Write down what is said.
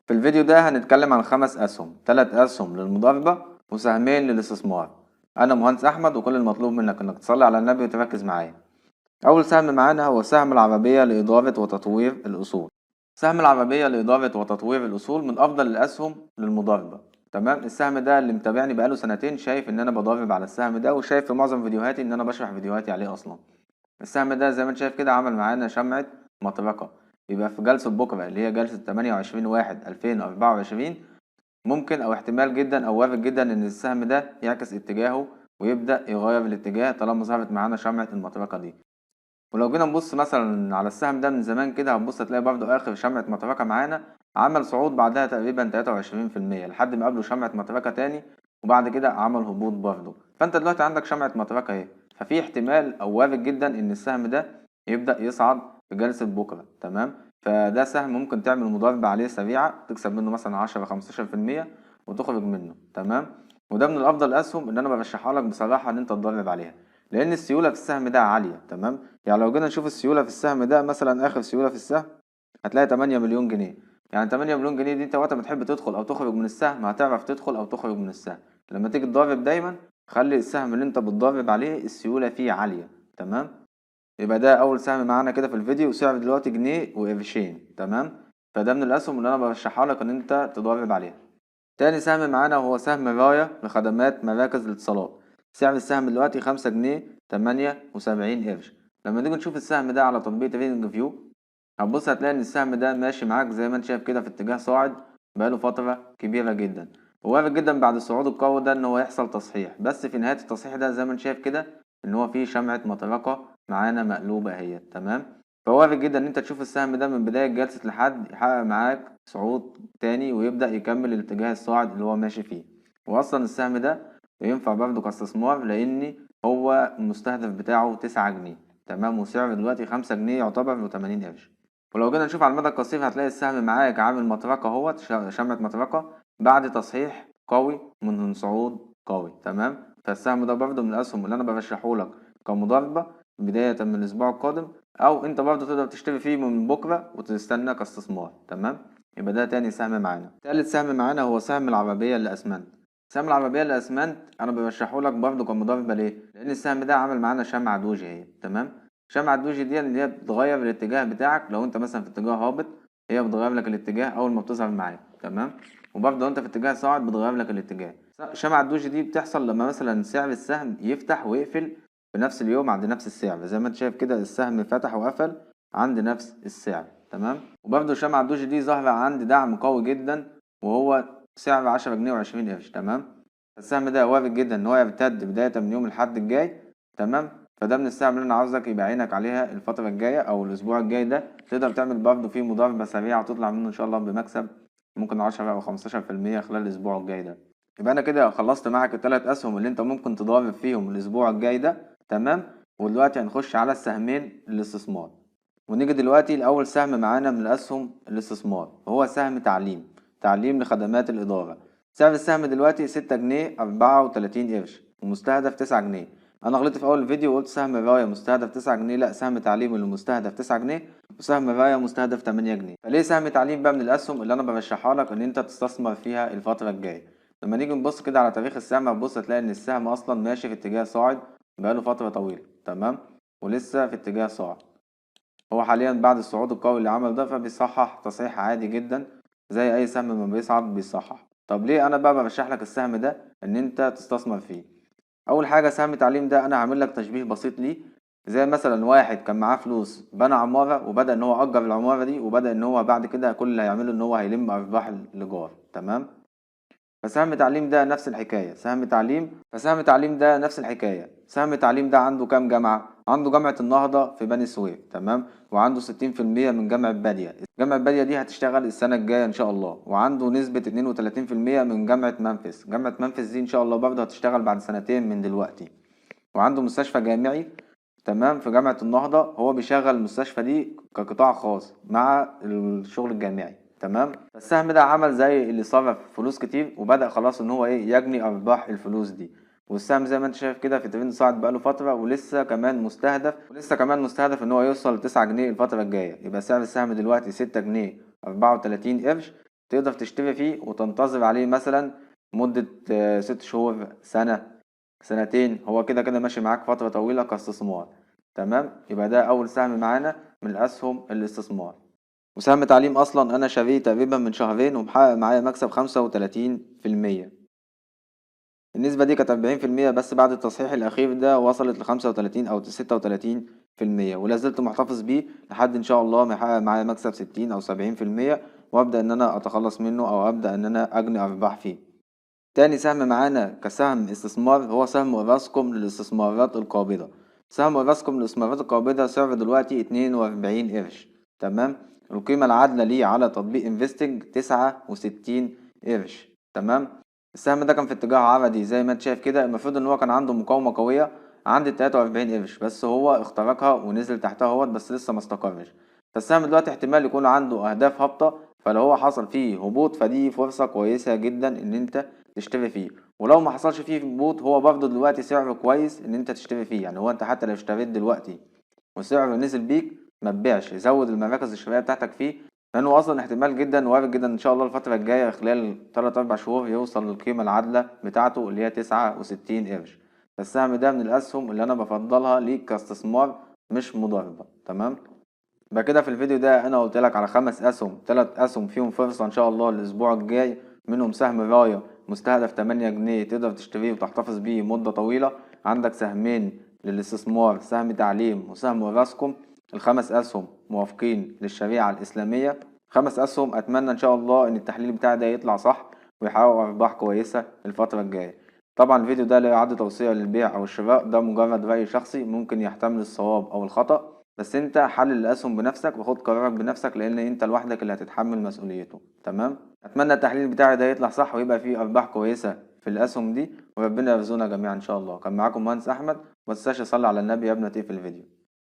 في الفيديو ده هنتكلم عن 5 أسهم، 3 أسهم للمضاربة وسهمين للاستثمار. أنا مهندس أحمد، وكل المطلوب منك إنك تصلي على النبي وتركز معايا. أول سهم معانا هو سهم العربية لإدارة وتطوير الأصول. سهم العربية لإدارة وتطوير الأصول من أفضل الأسهم للمضاربة. تمام، السهم ده اللي متابعني بقاله سنتين شايف إن أنا بضارب على السهم ده، وشايف في معظم فيديوهاتي إن أنا بشرح فيديوهاتي عليه أصلا. السهم ده زي ما انت شايف كده عمل معانا شمعة مطرقة. يبقى في جلسة بكرة اللي هي جلسة 28/1/2024 ممكن أو احتمال جدا أو وارد جدا إن السهم ده يعكس اتجاهه ويبدأ يغير الاتجاه طالما ظهرت معانا شمعة المطرقة دي. ولو جينا نبص مثلا على السهم ده من زمان كده هتبص هتلاقي برضو آخر شمعة مطرقة معانا عمل صعود بعدها تقريبا 23% لحد ما قابله شمعة مطرقة تاني، وبعد كده عمل هبوط برضو. فأنت دلوقتي عندك شمعة مطرقة اهي، ففي احتمال أو وارد جدا إن السهم ده يبدأ يصعد في جلسة بكرة. تمام، فده سهم ممكن تعمل مضاربة عليه سريعة تكسب منه مثلا 10-15% وتخرج منه. تمام، وده من الأفضل الأسهم اللي أنا برشحها لك بصراحة إن أنت تضرب عليها، لأن السيولة في السهم ده عالية. تمام، يعني لو جينا نشوف السيولة في السهم ده مثلا آخر سيولة في السهم هتلاقي 8 مليون جنيه. يعني 8 مليون جنيه دي انت وقت ما تحب تدخل او تخرج من السهم هتعرف تدخل او تخرج من السهم. لما تيجي تضرب دايما خلي السهم اللي انت بتضرب عليه السيولة فيه عالية. تمام، يبقى ده اول سهم معانا كده في الفيديو، سعره دلوقتي جنيه وقرشين. تمام، فده من الاسهم اللي انا برشحها لك ان انت تضرب عليها. تاني سهم معانا هو سهم راية لخدمات مراكز الاتصالات. سعر السهم دلوقتي 5 جنيه 78 قرش. لما نيجي نشوف السهم ده على تطبيق تريدنج فيو هتبص هتلاقي ان السهم ده ماشي معاك زي ما انت شايف كده في اتجاه صاعد بقاله فترة كبيرة جدا، ووارد جدا بعد الصعود القوي ده ان هو يحصل تصحيح، بس في نهاية التصحيح ده زي ما انت شايف كده ان هو فيه شمعة مطرقة معانا مقلوبة اهي. تمام، فوارد جدا ان انت تشوف السهم ده من بداية جلسة لحد يحقق معاك صعود تاني ويبدأ يكمل الاتجاه الصاعد اللي هو ماشي فيه. واصلا السهم ده ينفع برضه كاستثمار لان هو المستهدف بتاعه 9 جنيه. تمام، وسعره دلوقتي 5 جنيه يعتبر و80 قرش. ولو جينا نشوف على المدى القصير هتلاقي السهم معاك عامل مطرقة اهوت، شمعة مطرقة بعد تصحيح قوي من صعود قوي. تمام، فالسهم ده برضه من الأسهم اللي أنا برشحهولك كمضاربة بداية من الأسبوع القادم، أو أنت برضه تقدر تشتري فيه من بكرة وتستنى كاستثمار. تمام، يبقى ده تاني سهم معانا. تالت سهم معانا هو سهم العربية للأسمنت. سهم العربية للأسمنت أنا برشحهولك برضه كمضاربة ليه؟ لأن السهم ده عامل معانا شمعة دوجي اهي. تمام، شمعة دوجي دي اللي هي بتغير الاتجاه بتاعك، لو انت مثلا في اتجاه هابط هي بتغير لك الاتجاه اول ما بتظهر معاك. تمام، وبرضه لو انت في اتجاه صاعد بتغير لك الاتجاه. شمعة دوجي دي بتحصل لما مثلا سعر السهم يفتح ويقفل في نفس اليوم عند نفس السعر، زي ما انت شايف كده السهم فتح وقفل عند نفس السعر. تمام، وبرضه شمعة دوجي دي ظاهرة عند دعم قوي جدا وهو سعر 10 جنيه و20 قرش. تمام، السهم ده وارد جدا ان هو يرتد بداية من يوم الأحد الجاي. تمام، فده من السهم اللي انا عاوزك يبقى عينك عليها الفترة الجاية او الاسبوع الجاي ده، تقدر تعمل برضه فيه مضاربة سريعة وتطلع منه ان شاء الله بمكسب ممكن 10 او 15% خلال الاسبوع الجاي ده. يبقى انا كده خلصت معاك الثلاث اسهم اللي انت ممكن تضارب فيهم الاسبوع الجاي ده. تمام، ودلوقتي هنخش على السهمين الاستثمار. ونيجي دلوقتي لأول سهم معانا من الأسهم الاستثمار وهو سهم تعليم لخدمات الإدارة. سعر السهم دلوقتي 6 جنيه 34 قرش ومستهدف 9 جنيه. أنا غلطت في أول فيديو وقلت سهم الراية مستهدف 9 جنيه، لأ سهم تعليم اللي مستهدف 9 جنيه وسهم الراية مستهدف 8 جنيه. فليه سهم تعليم بقى من الأسهم اللي أنا برشحها لك إن أنت تستثمر فيها الفترة الجاية؟ لما نيجي نبص كده على تاريخ السهم هتبص هتلاقي إن السهم أصلا ماشي في اتجاه صاعد بقاله فترة طويلة. تمام، ولسه في اتجاه صاعد. هو حاليا بعد الصعود القوي اللي عمل ده فبيصحح تصحيح عادي جدا زي اي سهم ما بيصعد بيصحح. طب ليه انا بقى برشح لك السهم ده ان انت تستثمر فيه؟ اول حاجه سهم تعليم ده انا هعمل لك تشبيه بسيط ليه، زي مثلا واحد كان معاه فلوس بنى عماره وبدا ان هو اجر العماره دي وبدا ان هو بعد كده كل اللي هيعمله ان هو هيلم ارباح الايجار. تمام، فسهم تعليم ده نفس الحكاية. سهم تعليم ده عنده كام جامعة؟ عنده جامعة النهضة في بني سويف. تمام، وعنده 60% من جامعة بادية. جامعة بادية دي هتشتغل السنة الجاية إن شاء الله. وعنده نسبة 32% من جامعة منفس. جامعة منفس دي إن شاء الله برضه هتشتغل بعد سنتين من دلوقتي. وعنده مستشفى جامعي. تمام، في جامعة النهضة هو بيشغل المستشفى دي كقطاع خاص مع الشغل الجامعي. تمام، السهم ده عمل زي اللي صرف فلوس كتير وبدأ خلاص ان هو يجني ارباح الفلوس دي. والسهم زي ما انت شايف كده في ترند صاعد بقاله فترة ولسه كمان مستهدف ان هو يوصل 9 جنيه الفترة الجاية. يبقى سعر السهم دلوقتي 6 جنيه 34 قرش تقدر تشتري فيه وتنتظر عليه مثلا مدة 6 شهور، سنة، سنتين. هو كده كده ماشي معاك فترة طويلة كاستثمار. تمام، يبقى ده أول سهم معانا من أسهم الاستثمار. وسهم تعليم أصلا أنا شاريه تقريبا من شهرين ومحقق معايا مكسب 35%. النسبة دي كانت 40%، بس بعد التصحيح الأخير ده وصلت ل35 أو 36%، ولا زلت محتفظ بيه لحد إن شاء الله ما يحقق معايا مكسب 60 أو 70%، وأبدأ إن أنا أتخلص منه أو أبدأ إن أنا أجني أرباح فيه. تاني سهم معانا كسهم استثمار هو سهم أوراسكوم للاستثمارات القابضة. سهم أوراسكوم للاستثمارات القابضة سعره دلوقتي 42 قرش. تمام، القيمة العادلة ليه على تطبيق انفستنج 69 قرش. تمام، السهم ده كان في اتجاه عرضي زي ما انت شايف كده. المفروض ان هو كان عنده مقاومة قوية عند 43 قرش، بس هو اخترقها ونزل تحتها اهوت، بس لسه ما استقرش. فالسهم دلوقتي احتمال يكون عنده أهداف هابطة، فلو هو حصل فيه هبوط فدي فرصة كويسة جدا ان انت تشتري فيه. ولو ما حصلش فيه هبوط هو برضه دلوقتي سعره كويس ان انت تشتري فيه. يعني هو انت حتى لو اشتريت دلوقتي وسعره نزل بيك ما تبيعش، زود المراكز الشرائية بتاعتك فيه، لانه اصلا احتمال جدا وارد جدا ان شاء الله الفترة الجاية خلال 3 4 شهور يوصل للقيمة العادلة بتاعته اللي هي 69 قرش. فالسهم ده من الاسهم اللي انا بفضلها ليك كاستثمار مش مضاربة. تمام، يبقى كده في الفيديو ده انا قلت لك على 5 اسهم، 3 اسهم فيهم فرصة ان شاء الله الاسبوع الجاي. منهم سهم راية مستهدف 8 جنيه تقدر تشتريه وتحتفظ بيه مدة طويلة. عندك سهمين للاستثمار، سهم تعليم وسهم اوراسكوم. ال5 اسهم موافقين للشريعة الاسلامية. 5 اسهم اتمنى ان شاء الله ان التحليل بتاعي ده يطلع صح ويحقق ارباح كويسة الفترة الجاية. طبعا الفيديو ده لا يعد توصية للبيع او الشراء، ده مجرد رأي شخصي ممكن يحتمل الصواب او الخطأ، بس انت حلل الاسهم بنفسك وخد قرارك بنفسك لان انت لوحدك اللي هتتحمل مسؤوليته. تمام، اتمنى التحليل بتاعي ده يطلع صح ويبقى فيه ارباح كويسه في الاسهم دي، وربنا يرزقنا جميعا ان شاء الله. كان معاكم مهندس احمد، ما تنساش تصلي على النبي قبل ما تقفل الفيديو.